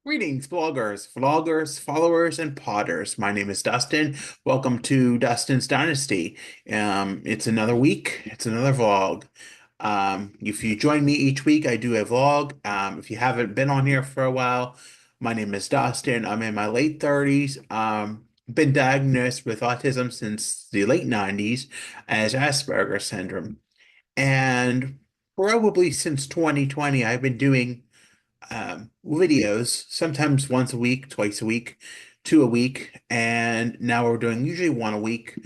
Greetings, bloggers, vloggers, followers, and podders. My name is Dustin. Welcome to Dustin's Dynasty. It's another week. It's another vlog. If you join me each week, I do a vlog. If you haven't been on here for a while, my name is Dustin. I'm in my late 30s. Been diagnosed with autism since the late 90s as Asperger's syndrome. And probably since 2020, I've been doing videos, sometimes once a week, twice a week, two a week, and now we're doing usually one a week.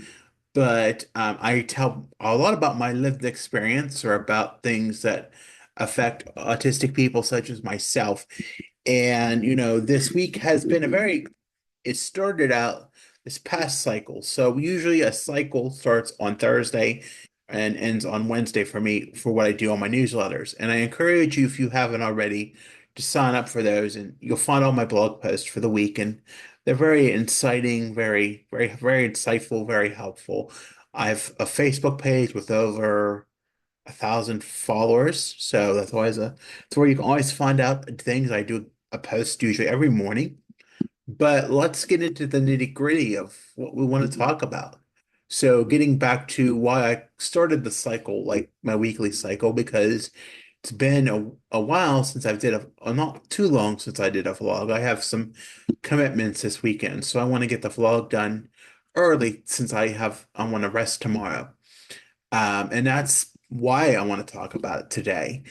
But I tell a lot about my lived experience or about things that affect autistic people, such as myself. And, this week has been it started out this past cycle. So usually a cycle starts on Thursday and ends on Wednesday for me for what I do on my newsletters. And I encourage you, if you haven't already, to sign up for those, and you'll find all my blog posts for the week. And they're very inciting, very, very, very insightful, very helpful. I have a Facebook page with over 1,000 followers, so it's where you can always find out things. I do a post usually every morning. But let's get into the nitty-gritty of what we want to talk about. So, getting back to why I started the cycle, like my weekly cycle, because it's been a while since I did not too long since I did a vlog. I have some commitments this weekend, so I want to get the vlog done early since I want to rest tomorrow. And that's why I want to talk about it today.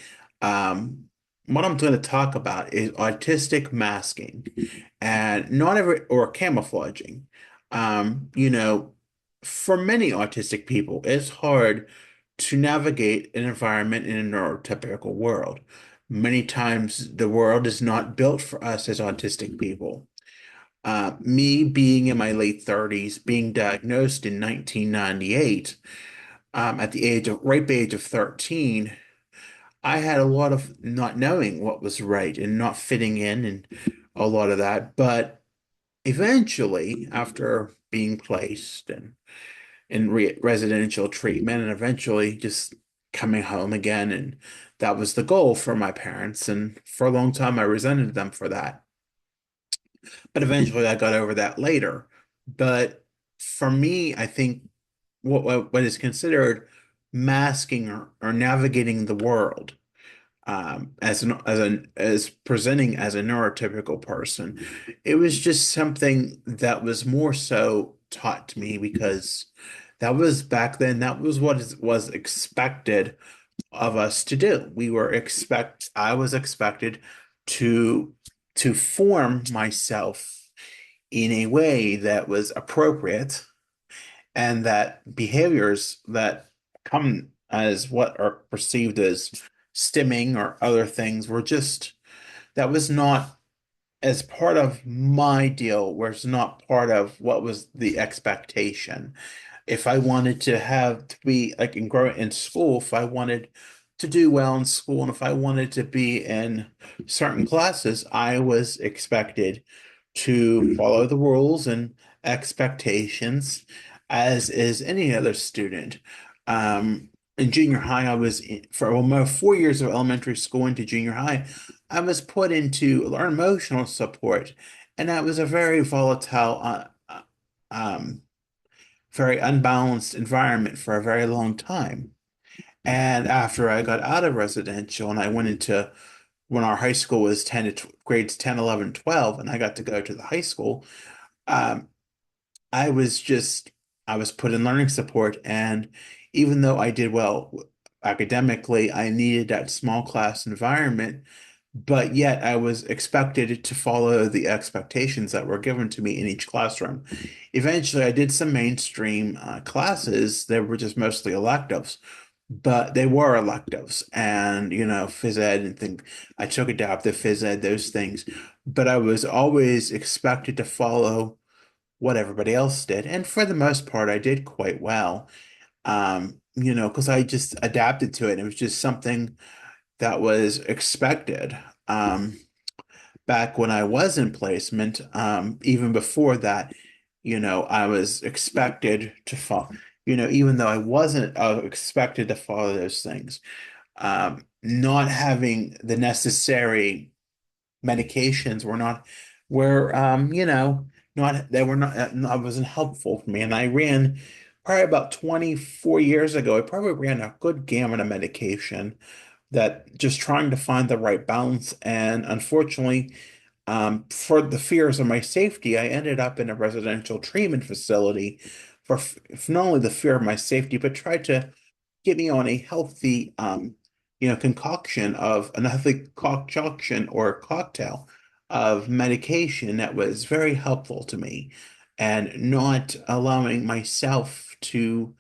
Um, what I'm going to talk about is autistic masking and not every or camouflaging. You know, for many autistic people, it's hard to navigate an environment in a neurotypical world. Many times, the world is not built for us as autistic people. Me being in my late 30s, being diagnosed in 1998, at the ripe age of 13, I had a lot of not knowing what was right and not fitting in and a lot of that. But eventually, after being placed and in re residential treatment and eventually just coming home again, and that was the goal for my parents. And for a long time, I resented them for that. But eventually, I got over that later. But for me, I think what is considered masking or navigating the world as presenting as a neurotypical person, it was just something that was more so taught to me because that was back then. That was was expected of us to do. I was expected to form myself in a way that was appropriate and that behaviors that come as what are perceived as stimming or other things were just that was not as part of my deal, was not part of what was the expectation. If I wanted to be like in grow in school, if I wanted to do well in school, and if I wanted to be in certain classes, I was expected to follow the rules and expectations as is any other student. In junior high, for almost 4 years of elementary school into junior high, I was put into learn emotional support, and that was a very volatile, um, very unbalanced environment for a very long time. And after I got out of residential and I went into when our high school was grades 10, 11, 12, and I got to go to the high school, um, I was just, I was put in learning support. And even though I did well academically, I needed that small class environment. But yet I was expected to follow the expectations that were given to me in each classroom. Eventually, I did some mainstream classes. They were just mostly electives, but they were electives. And, phys ed and things. I took adaptive phys ed, those things. But I was always expected to follow what everybody else did. And for the most part, I did quite well, because I just adapted to it. It was just something that was expected. Back when I was in placement, even before that, I was expected to follow, even though I wasn't expected to follow those things. Not having the necessary medications were not they were not wasn't helpful for me. And I ran probably about 24 years ago. I probably ran a good gamut of medication that just trying to find the right balance. And unfortunately, for the fears of my safety, I ended up in a residential treatment facility for not only the fear of my safety, but tried to get me on a healthy, concoction of an healthy concoction or cocktail of medication that was very helpful to me and not allowing myself to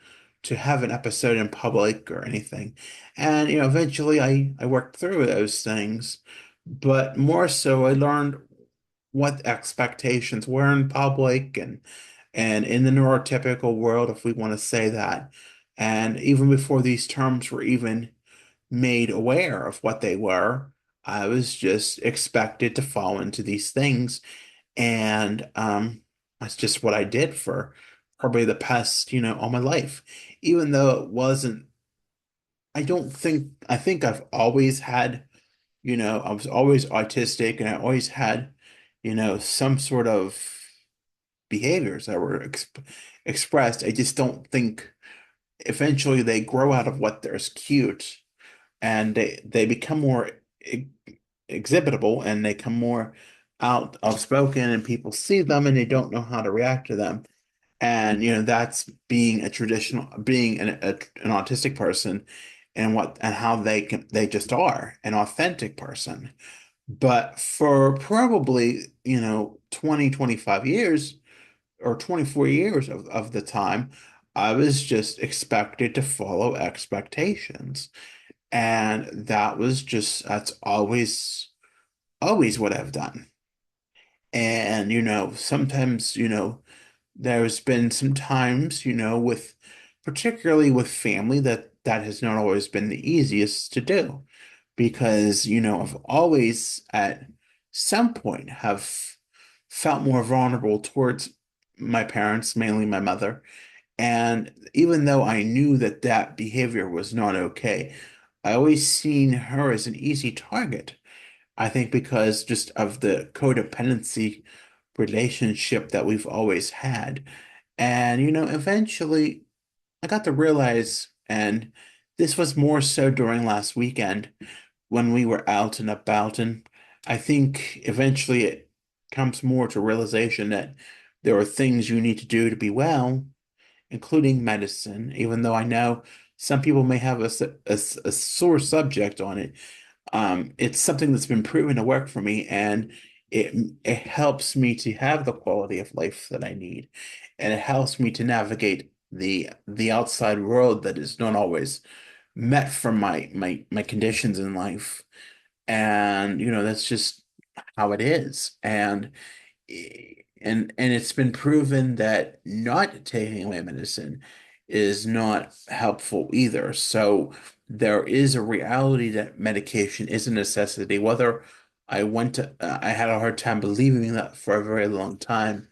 have an episode in public or anything. And, eventually I worked through those things, but more so I learned what expectations were in public and in the neurotypical world, if we want to say that. And even before these terms were even made aware of what they were, I was just expected to fall into these things. And that's just what I did for probably the past, all my life. Even though it wasn't, I think I've always had, I was always autistic and I always had, some sort of behaviors that were expressed. I just don't think eventually they grow out of what there's cute and they become more exhibitable and they come more out outspoken and people see them and they don't know how to react to them. And that's being an autistic person and what and how they just are an authentic person. But for probably, 20, 25 years or 24 years of the time, I was just expected to follow expectations. And that's always what I've done. And, sometimes, there's been some times, particularly with family that has not always been the easiest to do because, I've always at some point have felt more vulnerable towards my parents, mainly my mother. And even though I knew that that behavior was not okay, I always seen her as an easy target. I think because just of the codependency relationship that we've always had. And, eventually I got to realize, and this was more so during last weekend when we were out and about, and I think eventually it comes more to realization that there are things you need to do to be well, including medicine, even though I know some people may have a sore subject on it. It's something that's been proven to work for me, and it it helps me to have the quality of life that I need, and it helps me to navigate the outside world that is not always met from my conditions in life. And that's just how it is. And it's been proven that not taking away medicine is not helpful either. So there is a reality that medication is a necessity. Whether I had a hard time believing that for a very long time,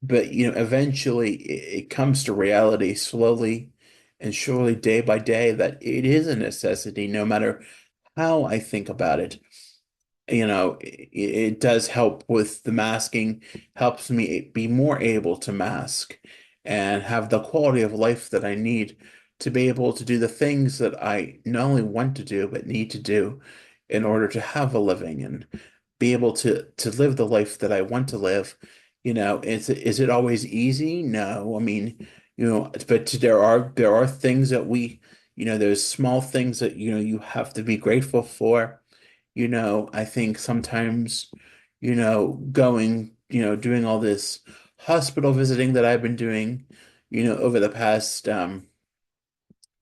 but eventually it comes to reality slowly and surely day by day that it is a necessity, no matter how I think about it. It does help with the masking, helps me be more able to mask and have the quality of life that I need to be able to do the things that I not only want to do, but need to do in order to have a living and be able to live the life that I want to live. Is it always easy? No. I mean, but there are things that there's small things that you have to be grateful for. I think sometimes, doing all this hospital visiting that I've been doing, over the past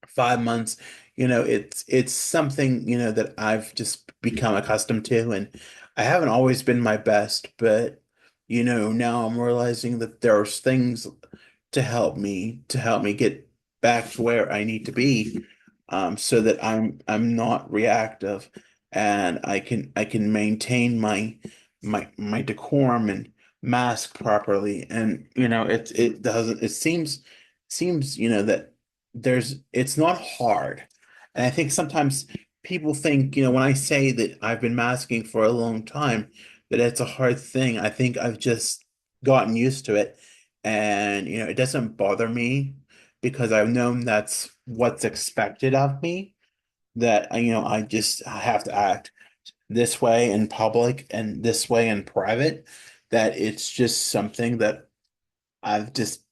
5 months, it's something, that I've just become accustomed to, and I haven't always been my best, but now I'm realizing that there's things to help me get back to where I need to be, so that I'm not reactive and I can maintain my decorum and mask properly. And it doesn't it seems that it's not hard. And I think sometimes people think, when I say that I've been masking for a long time, that it's a hard thing. I think I've just gotten used to it. And, it doesn't bother me because I've known that's what's expected of me, that, I have to act this way in public and this way in private, that it's just something that I've just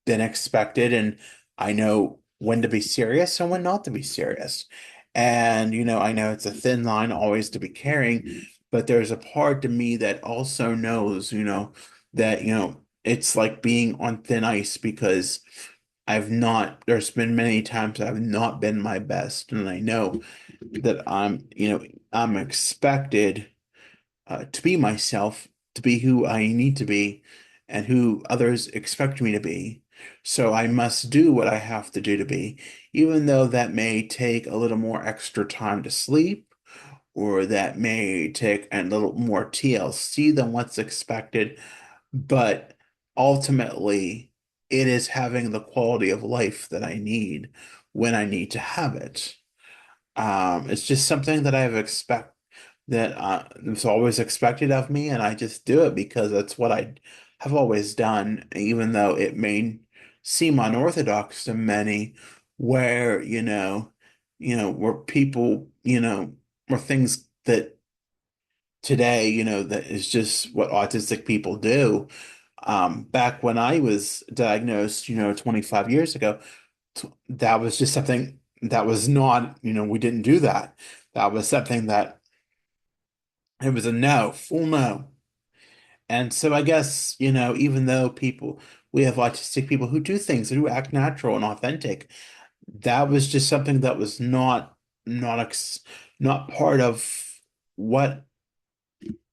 been expected, and I know when to be serious and when not to be serious. And, I know it's a thin line always to be carrying, but there's a part to me that also knows, that, it's like being on thin ice because there's been many times I've not been my best, and I know that I'm expected to be myself, to be who I need to be, and who others expect me to be. So I must do what I have to do to be, even though that may take a little more extra time to sleep, or that may take a little more TLC than what's expected. But ultimately, it is having the quality of life that I need when I need to have it. It's just something that it's always expected of me, and I just do it because that's what I have always done, even though it may seem unorthodox to many, where, where people, where things that today, that is just what autistic people do. Back when I was diagnosed, 25 years ago, that was just something that was not, we didn't do that. That was something that it was a no, full no. And so I guess, even though we have autistic people who do things, who act natural and authentic, that was just something that was not, not part of what,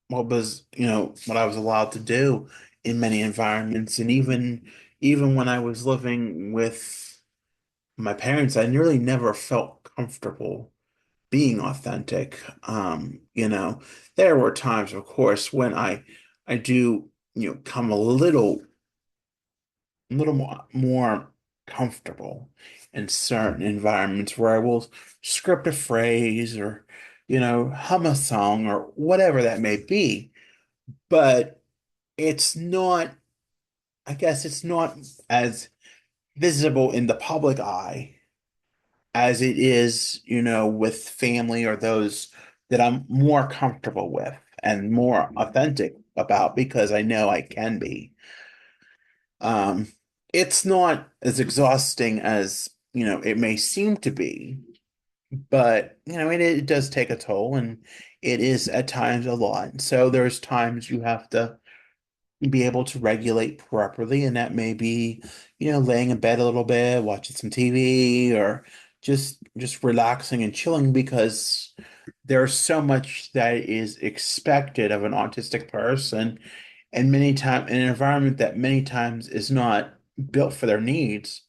what I was allowed to do in many environments. And even when I was living with my parents, I nearly never felt comfortable being authentic. There were times, of course, when I do, come a little more comfortable in certain environments where I will script a phrase or, hum a song or whatever that may be. But it's not, I guess it's not as visible in the public eye as it is, with family or those that I'm more comfortable with and more authentic about because I know I can be. Um, it's not as exhausting as, it may seem to be, but, it does take a toll, and it is at times a lot. So there's times you have to be able to regulate properly, and that may be, laying in bed a little bit, watching some TV, or just relaxing and chilling because there's so much that is expected of an autistic person, and many times an environment that many times is not built for their needs.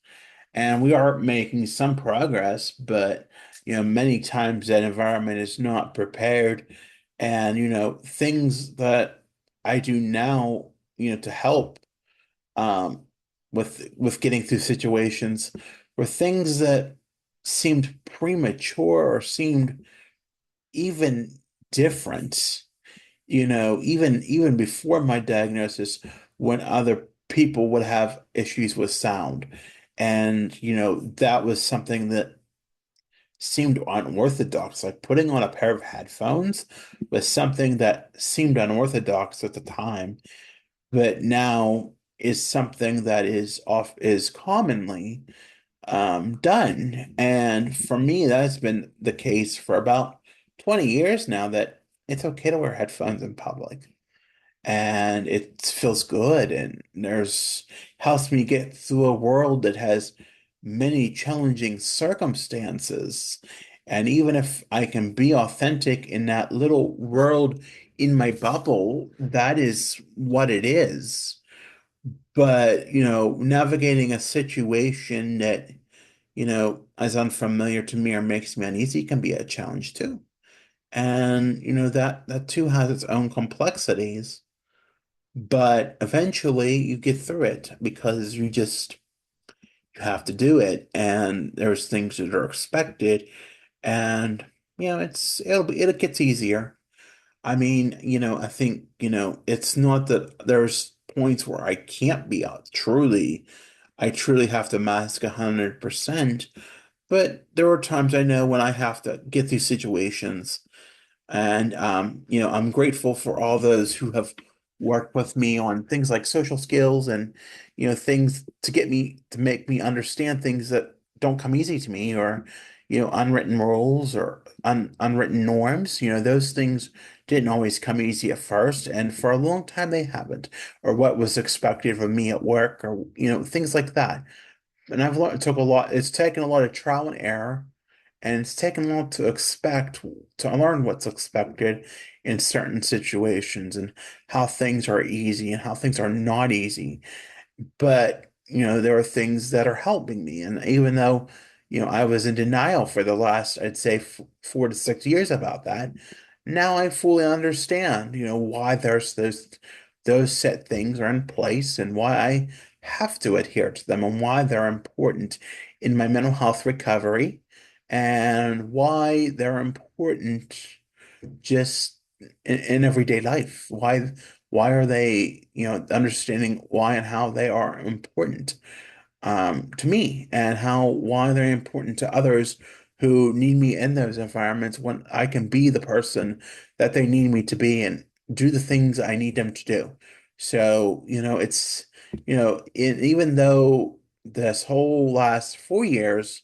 And we are making some progress, but many times that environment is not prepared. And things that I do now, to help um with getting through situations were things that seemed premature or seemed even different, even before my diagnosis, when other people would have issues with sound. And, that was something that seemed unorthodox. Like putting on a pair of headphones was something that seemed unorthodox at the time, but now is something that is commonly done. And for me, that's been the case for about 20 years now, that it's okay to wear headphones in public. And it feels good, and there's helps me get through a world that has many challenging circumstances. And even if I can be authentic in that little world in my bubble, that is what it is. But, navigating a situation that, is unfamiliar to me or makes me uneasy can be a challenge too. And, that too has its own complexities. But eventually you get through it because you have to do it. And there's things that are expected. And it gets easier. I mean, I think, it's not that there's points where I can't be out I truly have to mask 100%. But there are times I know when I have to get these situations. And, I'm grateful for all those who have worked with me on things like social skills and, things to make me understand things that don't come easy to me, or, unwritten rules or unwritten norms. Those things didn't always come easy at first. And for a long time, they haven't, or what was expected of me at work, or, things like that. And I've learned, it's taken a lot of trial and error, and it's taken a lot to learn what's expected in certain situations, and how things are easy and how things are not easy. But, there are things that are helping me. And even though, I was in denial for the last, I'd say, 4 to 6 years about that, now I fully understand, why those set things are in place, and why I have to adhere to them, and why they're important in my mental health recovery, and why they're important just in everyday life. Why are they, understanding why and how they are important to me, and why they're important to others who need me in those environments, when I can be the person that they need me to be and do the things I need them to do. So, even though this whole last 4 years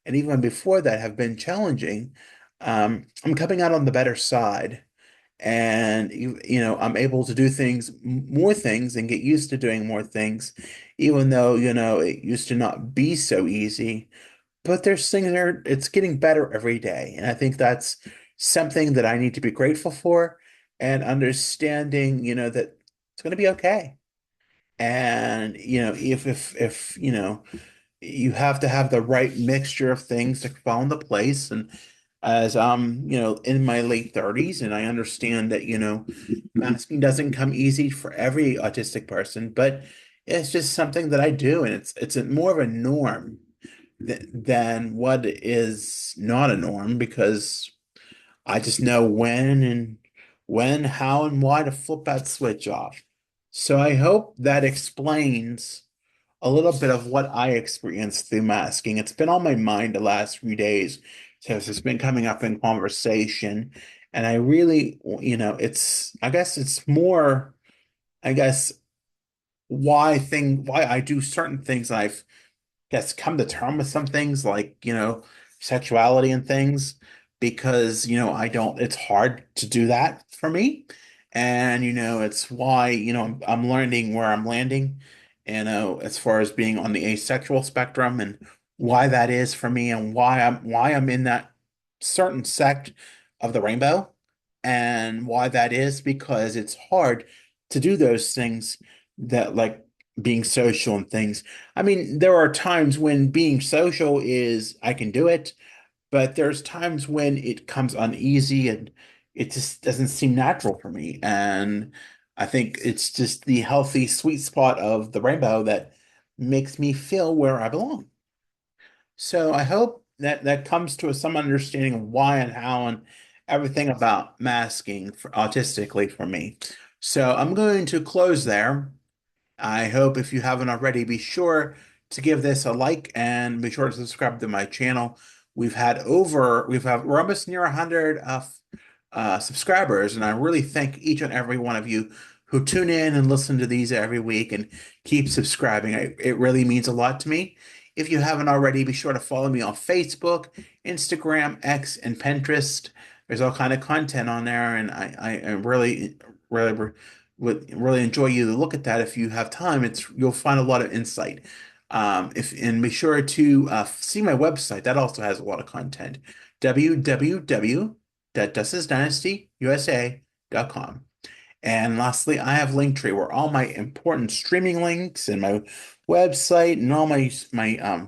and even before that have been challenging, I'm coming out on the better side. And I'm able to do more things, and get used to doing more things, even though, it used to not be so easy. But there's things there, it's getting better every day. And I think that's something that I need to be grateful for, and understanding, that it's going to be okay. And, if you have to have the right mixture of things to fall into place. And as I'm, in my late 30s, and I understand that, masking doesn't come easy for every autistic person, but it's just something that I do, and it's more of a norm than what is not a norm, because I just know how, and why to flip that switch off. So I hope that explains a little bit of what I experienced through masking. It's been on my mind the last few days, since it's been coming up in conversation. And I really, I guess it's more, I guess, why I do certain things. I've guess come to terms with some things, like, sexuality and things, because, I don't, it's hard to do that for me. And, it's why, I'm learning where I'm landing, as far as being on the asexual spectrum, and why that is for me, and why I'm in that certain sect of the rainbow, and why that is, because it's hard to do those things, that, like, being social and things. I mean, there are times when being social is, I can do it, but there's times when it comes uneasy, and it just doesn't seem natural for me. And I think it's just the healthy, sweet spot of the rainbow that makes me feel where I belong. So I hope that that comes to some understanding of why and how, and everything about masking for autistically for me. So I'm going to close there. I hope, if you haven't already, be sure to give this a like, and be sure to subscribe to my channel. We're almost near 100 subscribers, and I really thank each and every one of you who tune in and listen to these every week, and keep subscribing. It really means a lot to me. If you haven't already, be sure to follow me on Facebook, Instagram, X, and Pinterest. There's all kind of content on there, and I really would really enjoy you to look at that if you have time. You'll find a lot of insight. If and Be sure to see my website. That also has a lot of content. www.dustin'sdynastyusa.com. And lastly, I have Linktree, where all my important streaming links, and my website, and all my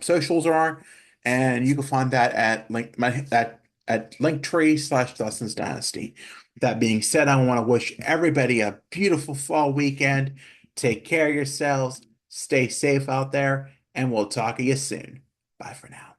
socials are. And you can find that at Linktree/Dustin's Dynasty. That being said, I want to wish everybody a beautiful fall weekend. Take care of yourselves, stay safe out there, and we'll talk to you soon. Bye for now.